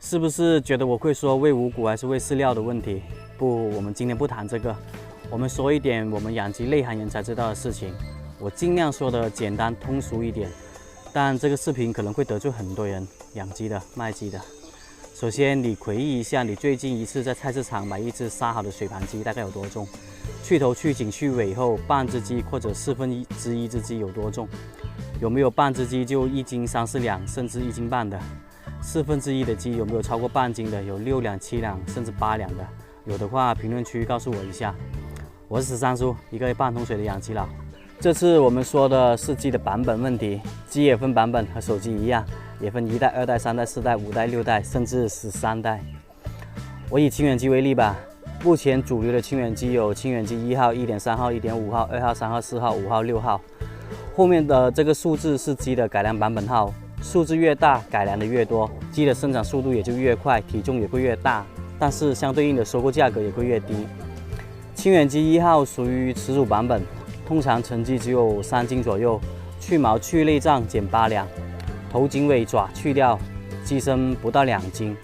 是不是觉得我会说喂五谷还是喂饲料的问题？不，我们今天不谈这个，我们说一点我们养鸡内行人才知道的事情。我尽量说的简单通俗一点，但这个视频可能会得罪很多人，养鸡的、卖鸡的。首先，你回忆一下，你最近一次在菜市场买一只杀好的水盘鸡大概有多重？去头、去颈、去尾后，半只鸡或者1/4只鸡有多重？有没有半只鸡就1斤3、4两，甚至1斤半的？1/4的鸡有没有超过半斤的？有6两、7两，甚至8两的？有的话，评论区告诉我一下。我是13叔，一个半桶水的养鸡佬。这次我们说的是鸡的版本问题，鸡也分版本，和手机一样，也分1代、2代、3代、4代、5代、6代，甚至13代。我以清远鸡为例吧，目前主流的清远鸡有清远鸡1号、1.3号、1.5号、2号、3号、4号、5号、6号。后面的这个数字是鸡的改良版本号，数字越大，改良的越多，鸡的生长速度也就越快，体重也会越大，但是相对应的收购价格也会越低。清远鸡1号属于耻辱版本，通常成鸡只有3斤左右，去毛去内脏减8两，头颈尾爪去掉，鸡身不到2斤。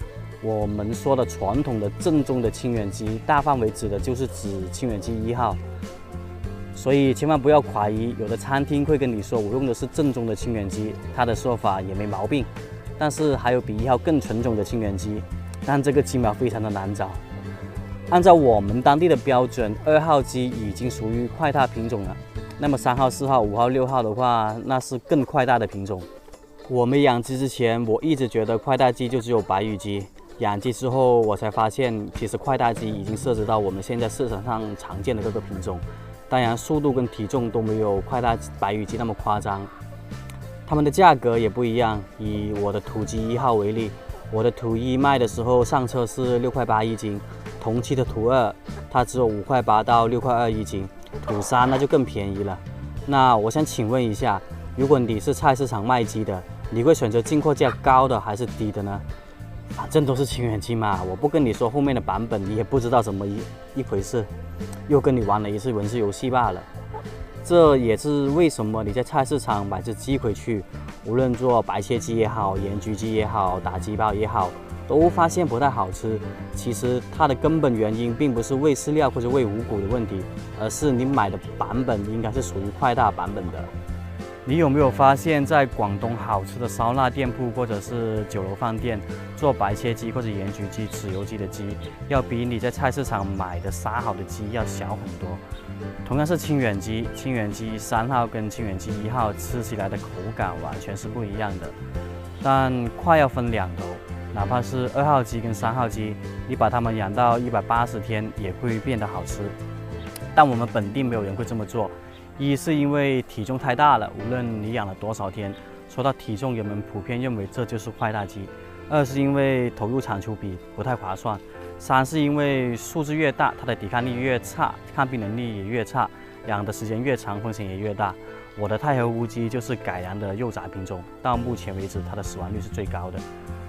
我们说的传统的正宗的清远鸡，大范围指的就是指清远鸡1号。所以千万不要怀疑，有的餐厅会跟你说我用的是正宗的清远鸡，他的说法也没毛病。但是还有比1号更纯种的清远鸡，但这个鸡苗非常的难找。按照我们当地的标准，2号鸡已经属于快大品种了。那么3号、4号、5号、6号的话，那是更快大的品种。我没养鸡之前，我一直觉得快大鸡就只有白羽鸡。养鸡之后，我才发现，其实快大鸡已经涉及到我们现在市场上常见的各个品种。当然，速度跟体重都没有快大白羽鸡那么夸张，它们的价格也不一样。以我的土鸡1号为例，我的土1卖的时候上车是6块8一斤，同期的土2它只有5块8到6块2一斤，土3那就更便宜了。那我想请问一下，如果你是菜市场卖鸡的，你会选择进货价高的还是低的呢？反正都是清远鸡嘛，我不跟你说后面的版本，你也不知道怎么一回事，又跟你玩了一次文字游戏罢了。这也是为什么你在菜市场买只鸡回去，无论做白切鸡也好，盐焗鸡也好，打鸡包也好，都发现不太好吃。其实它的根本原因并不是喂饲料或者喂五谷的问题，而是你买的版本应该是属于快大版本的。你有没有发现，在广东好吃的烧腊店铺或者是酒楼饭店，做白切鸡或者盐焗鸡、豉油鸡的鸡，要比你在菜市场买的杀好的鸡要小很多。同样是清远鸡，清远鸡3号跟清远鸡1号吃起来的口感完全是不一样的。但快要分两头，哪怕是2号鸡跟3号鸡，你把它们养到180天也会变得好吃。但我们本地没有人会这么做。一是因为体重太大了，无论你养了多少天，说到体重，人们普遍认为这就是快大鸡。2是因为投入产出比不太划算。3是因为数字越大，它的抵抗力越差，抗病能力也越差，养的时间越长，风险也越大。我的太和乌鸡就是改良的幼崽品种，到目前为止它的死亡率是最高的。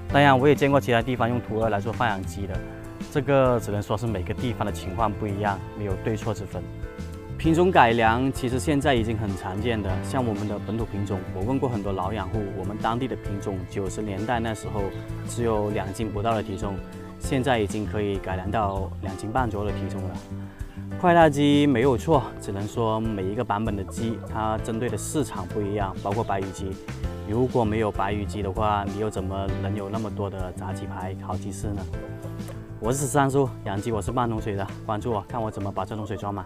当然，我也见过其他地方用土2来做放养鸡的，这个只能说是每个地方的情况不一样，没有对错之分。品种改良其实现在已经很常见的，像我们的本土品种，我问过很多老养户，我们当地的品种90年代那时候只有2斤不到的体重，现在已经可以改良到2斤半左右的体重了。快大鸡没有错，只能说每一个版本的鸡，它针对的市场不一样，包括白羽鸡。如果没有白羽鸡的话，你又怎么能有那么多的炸鸡排、烤鸡翅呢？我是13叔，养鸡我是半桶水的，关注我，看我怎么把这桶水装满。